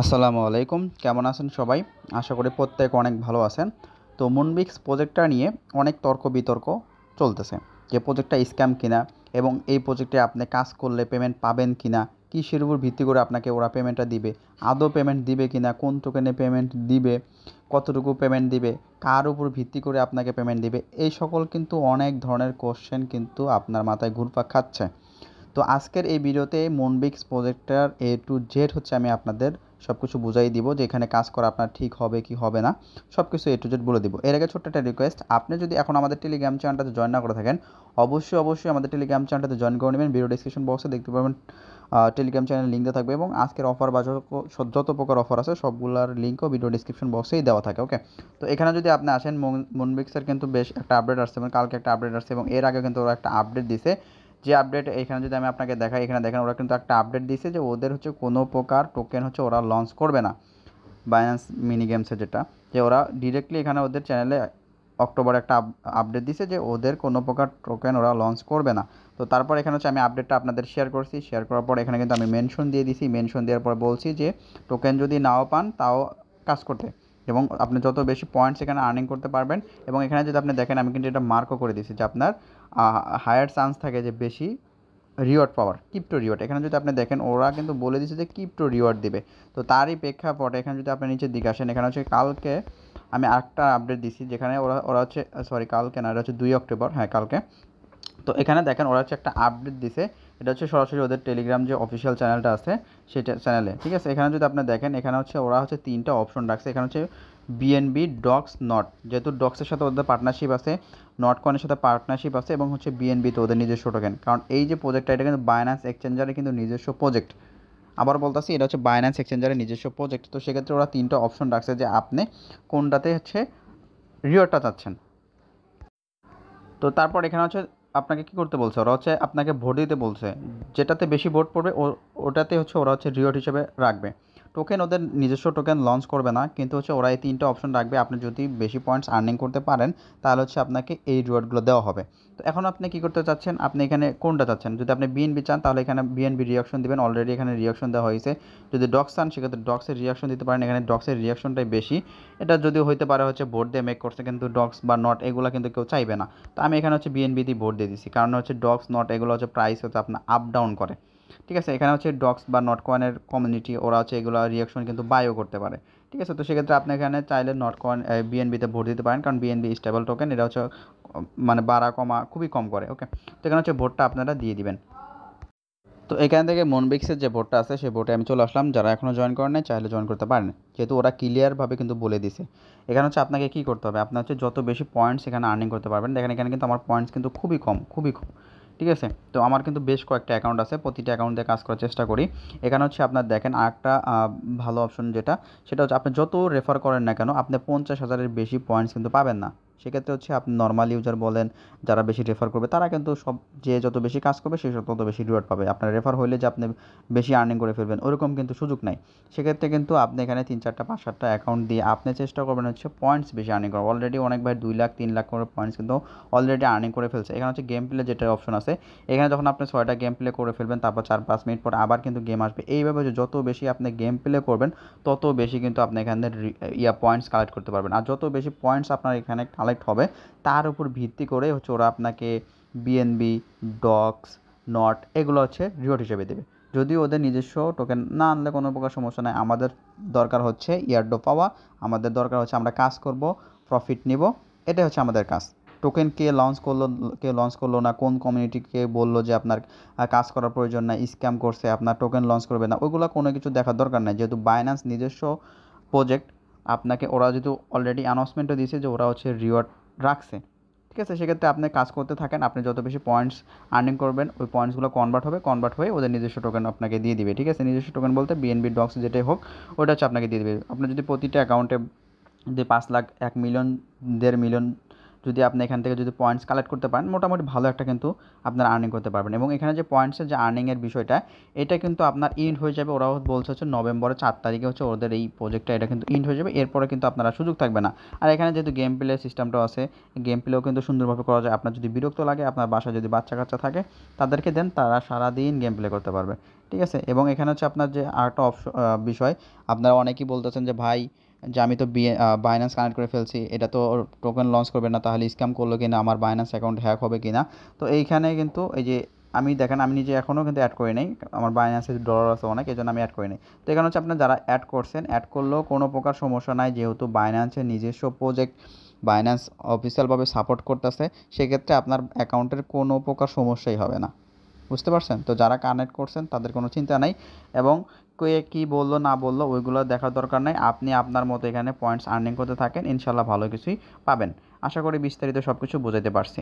আসসালামু আলাইকুম, কেমন আছেন সবাই? আশা করি প্রত্যেক অনেক ভালো আছেন। তো মুনবিক্স প্রজেক্টটা নিয়ে অনেক তর্ক বিতর্ক চলতেছে যে প্রজেক্টটা স্ক্যাম কিনা এবং এই প্রজেক্টে আপনি কাজ করলে পেমেন্ট পাবেন কিনা, কিসের উপর ভিত্তি করে আপনাকে ওরা পেমেন্টটা দিবে, আদৌ পেমেন্ট দিবে কিনা, কোন টোকেনে পেমেন্ট দিবে, কতটুকু পেমেন্ট দিবে, কার উপর ভিত্তি করে আপনাকে পেমেন্ট দিবে, এই সকল কিন্তু অনেক ধরনের কোশ্চেন কিন্তু আপনার মাথায় ঘুরপাক খাচ্ছে। তো আজকের এই ভিডিওতে মুনবিক্স প্রজেক্টটার A to Z হচ্ছে আমি আপনাদের সব কিছু বুঝাই দিব যে এখানে কাজ করা আপনার ঠিক হবে কি হবে না, সব কিছু A to Z বলে দিব। এর আগে ছোট্ট একটা রিকোয়েস্ট, আপনি যদি এখন আমাদের টেলিগ্রাম চ্যানেলটাতে জয়েন না করে থাকেন, অবশ্যই আমাদের টেলিগ্রাম চ্যানেলটাতে জয়েন করে নেবেন। ভিডিও ডিসক্রিপশন বক্সে দেখতে পাবেন টেলিগ্রাম চ্যানেল লিঙ্ক দেওয়া থাকবে এবং আজকের অফার বা যত প্রকার অফার আছে সবগুলোর লিঙ্কও ভিডিও ডিসক্রিপশন বক্সেই দেওয়া থাকে। ওকে, তো এখানে যদি আপনি আসেন, মুনবিক্সের কিন্তু বেশ একটা আপডেট আসছে, মানে কালকে একটা আপডেট আসছে এবং এর আগে কিন্তু ওরা একটা আপডেট দিছে। যে আপডেট এখানে যদি আমি আপনাকে দেখাই, এখানে দেখেন ওরা কিন্তু একটা আপডেট দিয়েছে যে ওদের হচ্ছে কোনো প্রকার টোকেন হচ্ছে ওরা লঞ্চ করবে না। বাইন্যান্স মিনি গেমসে যেটা, যে ওরা ডিরেক্টলি এখানে ওদের চ্যানেলে অক্টোবরে একটা আপডেট দিছে যে ওদের কোনো প্রকার টোকেন ওরা লঞ্চ করবে না। তো তারপর এখানে হচ্ছে আমি আপডেটটা আপনাদের শেয়ার করছি, শেয়ার করার পর এখানে কিন্তু আমি মেনশন দিয়ে দিছি, মেনশন দেওয়ার পর বলছি যে টোকেন যদি নাও পান তাও কাজ করতে, এবং আপনি যত বেশি পয়েন্টস এখানে আর্নিং করতে পারবেন। এবং এখানে যদি আপনি দেখেন আমি কিন্তু এটা মার্কও করে দিয়েছি যে আপনার হায়ার চান্স থাকে যে বেশি রিওয়ার্ড পাওয়ার, ক্রিপ্টো রিওয়ার্ড। এখানে যদি আপনি দেখেন ওরা কিন্তু বলে দিচ্ছে যে ক্রিপ্টো রিওয়ার্ড দিবে। তো তারই প্রেক্ষাপটে এখানে যদি আপনি নিচের দিকে আসেন, এখানে হচ্ছে কালকে আমি আরেকটা আপডেট দিছি যেখানে ওরা ওরা হচ্ছে সরি কালকে না, এটা হচ্ছে 2 অক্টোবর, হ্যাঁ কালকে। তো এখানে দেখেন ওরা হচ্ছে একটা আপডেট দিছে, এটা হচ্ছে সরাসরি ওদের টেলিগ্রাম যে অফিসিয়াল চ্যানেলটা আছে সেটা চ্যানেলে, ঠিক আছে। এখানে যদি আপনি দেখেন এখানে হচ্ছে ওরা হচ্ছে 3টা অপশন রাখছে। এখানে হচ্ছে বিএনবি ডক্স নট, যেহেতু ডক্সের সাথে ওদের পার্টনারশিপ আছে, নট কয়েনের সাথে পার্টনারশিপ আছে, এবং হচ্ছে বিএনবিতে ওদের নিজস্ব টোকেন। কারণ এই যে প্রজেক্টটা এটা কিন্তু বাইন্যান্স এক্সচেঞ্জারে কিন্তু নিজস্ব প্রজেক্ট। আবার বলতেছি এটা হচ্ছে বাইন্যান্স এক্সচেঞ্জারের নিজস্ব প্রজেক্ট। তো সেক্ষেত্রে ওরা 3টা অপশন রাখছে যে আপনি কোনটাতে হচ্ছে রিওয়ার্ডটা চাচ্ছেন। তো তারপর এখানে হচ্ছে আপনাকে কী করতে বলছে, ওরা হচ্ছে আপনাকে ভোট দিতে বলছে, যেটাতে বেশি ভোট পড়বে ওটাতে হচ্ছে ওরা হচ্ছে রিওয়ার্ড হিসেবে রাখবে। টোকেন ওদের নিজস্ব টোকেন লঞ্চ করবে না, কিন্তু হচ্ছে ওরা এই 3টা অপশন রাখবে। আপনি যদি বেশি পয়েন্টস আর্নিং করতে পারেন তাহলে হচ্ছে আপনাকে এই রিওয়ার্ডগুলো দেওয়া হবে। তো এখন আপনি কী করতে চাচ্ছেন, আপনি এখানে কোনটা চাচ্ছেন? যদি আপনি বিএনবি চান তাহলে এখানে বিএনবি রিয়াকশন দিবেন, অলরেডি এখানে রিয়াকশন দেওয়া হয়েছে। যদি ডক্স চান সেক্ষেত্রে ডক্সের রিয়াকশন দিতে পারেন, এখানে ডক্সের রিয়াকশনটাই বেশি। এটা যদিও হইতে পারে হচ্ছে ভোট দিয়ে মেক করছে, কিন্তু ডক্স বা নট এগুলো কিন্তু কেউ চাইবে না। তো আমি এখানে হচ্ছে বিএনবি দিয়ে ভোট দিয়ে দিচ্ছি, কারণ হচ্ছে ডক্স নট এগুলো হচ্ছে প্রাইস হচ্ছে আপনার আপ ডাউন করে, ঠিক আছে। এখানে হচ্ছে ডক্স বা নট কয়েনের কমিউনিটি ওরা হচ্ছে এগুলো রিয়াকশন কিন্তু বাইও করতে পারে, ঠিক আছে। তো সেক্ষেত্রে আপনি এখানে চাইলে নট কয়েন বিএনবিতে ভোট দিতে পারেন, কারণ বিএনবি স্টেবল টোকেন, এটা হচ্ছে মানে বাড়া কমা খুবই কম করে। ওকে, তো এখানে হচ্ছে ভোটটা আপনারা দিয়ে দিবেন। তো এখান থেকে মুনবিক্সের যে ভোটটা আছে সেই ভোটে আমি চলে আসলাম। যারা এখনও জয়েন করেন নাই চাইলে জয়েন করতে পারেন, যেহেতু ওরা ক্লিয়ারভাবে কিন্তু বলে দিছে। এখানে হচ্ছে আপনাকে কী করতে হবে, আপনার হচ্ছে যত বেশি পয়েন্টস এখানে আর্নিং করতে পারবেন। দেখেন এখানে কিন্তু আমার পয়েন্টস কিন্তু খুবই কম, খুবই কম, ঠিক আছে। তো আমার কিন্তু বেশ কয়েকটা অ্যাকাউন্ট আছে, প্রতিটা অ্যাকাউন্ট দিয়ে কাজ করার চেষ্টা করি। এখানে হচ্ছে আপনার দেখেন আরেকটা ভালো অপশন যেটা, সেটা হচ্ছে আপনি যত রেফার করেন না কেন আপনি 50,000-এর বেশি পয়েন্টস কিন্তু পাবেন না। সেক্ষেত্রে হচ্ছে আপনি নর্মাল ইউজার বলেন, যারা বেশি রেফার করবে তারা কিন্তু সব, যে যত বেশি কাজ করবে সে তত বেশি রিওয়ার্ড পাবে। আপনার রেফার হইলে যে আপনি বেশি আর্নিং করে ফেলবেন ওরকম কিন্তু সুযোগ নাই। সেক্ষেত্রে কিন্তু আপনি এখানে 3, 4টা 5, 7টা অ্যাকাউন্ট দিয়ে আপনি চেষ্টা করবেন হচ্ছে পয়েন্টস বেশি আর্নিং করা। অলরেডি অনেক ভাই 2 লাখ 3 লাখ করে পয়েন্টস কিন্তু অলরেডি আর্নিং করে ফেলছে। এখানে হচ্ছে গেম প্লে যেটা অপশন আছে, এখানে যখন আপনি 6টা গেম প্লে করে ফেলবেন তারপর 4-5 মিনিট পর আবার কিন্তু গেম আসবে। এইভাবে যে যত বেশি আপনি গেম প্লে করবেন তত বেশি কিন্তু আপনি এখানে পয়েন্টস কালেক্ট করতে পারবেন। আর যত বেশি পয়েন্টস আপনার এখানে কালেক্ট হবে তার উপর ভিত্তি করে হচ্ছে ওরা আপনাকে বিএনবি, ডক্স, নট এগুলো হচ্ছে রিওয়ার্ড হিসেবে দেবে। যদিও ওদের নিজস্ব টোকেন না আনলে কোনো প্রকার সমস্যা নাই, আমাদের দরকার হচ্ছে ইয়ারড্রপ পাওয়া, আমাদের দরকার হচ্ছে আমরা কাজ করব, প্রফিট নিব, এটাই হচ্ছে আমাদের কাজ। টোকেন কে লঞ্চ করলো, কে লঞ্চ করলো না, কোন কমিউনিটিকে বললো যে আপনার কাজ করার প্রয়োজন না, স্ক্যাম করছে, আপনার টোকেন লঞ্চ করবে না, ওইগুলো কোনো কিছু দেখার দরকার নাই। যেহেতু বাইন্যান্স নিজস্ব প্রজেক্ট, আপনাকে ওরা যেহেতু অলরেডি অ্যানাউন্সমেন্টও দিয়েছে যে ওরা হচ্ছে রিওয়ার্ড রাখছে, ঠিক আছে। সেক্ষেত্রে আপনি কাজ করতে থাকেন, আপনি যত বেশি পয়েন্টস আর্নিং করবেন ওই পয়েন্টসগুলো কনভার্ট হবে, কনভার্ট হয়ে ওদের নিজস্ব টোকেন আপনাকে দিয়ে দিবে, ঠিক আছে। নিজস্ব টোকেন বলতে বিএনবি ডক্স যেটাই হোক ওটা হচ্ছে আপনাকে দিয়ে দিবে। আপনি যদি প্রতিটা অ্যাকাউন্টে যদি 5 লাখ, 1 মিলিয়ন, 1.5 মিলিয়ন যদি আপনি এখান থেকে যদি পয়েন্টস কালেক্ট করতে পারেন মোটামুটি ভালো একটা কিন্তু আপনারা আর্নিং করতে পারবেন। এবং এখানে যে পয়েন্টসের যে আর্নিংয়ের বিষয়টা এটা কিন্তু আপনার ইন্ড হয়ে যাবে। ওরাও বলছে হচ্ছে নভেম্বরের 4 তারিখে হচ্ছে ওদের এই প্রজেক্টটা এটা কিন্তু ইন্ড হয়ে যাবে, এরপরে কিন্তু আপনারা সুযোগ থাকবে না। আর এখানে যেহেতু গেম প্লে সিস্টেমটাও আছে, গেম প্লেও কিন্তু সুন্দরভাবে করা যায়। আপনার যদি বিরক্ত লাগে, আপনার বাসায় যদি বাচ্চা কাচ্চা থাকে তাদেরকে দেন, তারা সারাদিন গেম প্লে করতে পারবে, ঠিক আছে। এবং এখানে হচ্ছে আপনার যে আরেকটা বিষয়, আপনারা অনেকেই বলতেছেন যে ভাই যে আমি তো বাইন্যান্স কানেক্ট করে ফেলছি, এটা তো টোকেন লঞ্চ করবে না, তাহলে স্ক্যাম করলো কি না, আমার বাইন্যান্স অ্যাকাউন্ট হ্যাক হবে কি না। তো এইখানে কিন্তু এই যে আমি দেখেন আমি নিজে এখনও কিন্তু অ্যাড করি নাই, আমার বাইন্যান্সে ডলার আছে অনেক, এই জন্য আমি অ্যাড করি নাই। তো এখানে হচ্ছে আপনার যারা অ্যাড করছেন, অ্যাড করলেও কোনো প্রকার সমস্যা নাই, যেহেতু বাইন্যান্সের নিজস্ব প্রজেক্ট, বাইন্যান্স অফিসিয়ালভাবে সাপোর্ট করতেছে, সেক্ষেত্রে আপনার অ্যাকাউন্টের কোনো প্রকার সমস্যাই হবে না, বুঝতে পারছেন। তো যারা কানেক্ট করছেন তাদের কোনো চিন্তা নাই, এবং কে কী বললো না বললো ওইগুলো দেখার দরকার নাই। আপনি আপনার মতো এখানে পয়েন্টস আর্নিং করতে থাকেন, ইনশাল্লাহ ভালো কিছুই পাবেন। আশা করি বিস্তারিত সব কিছু বোঝাতে পারছি।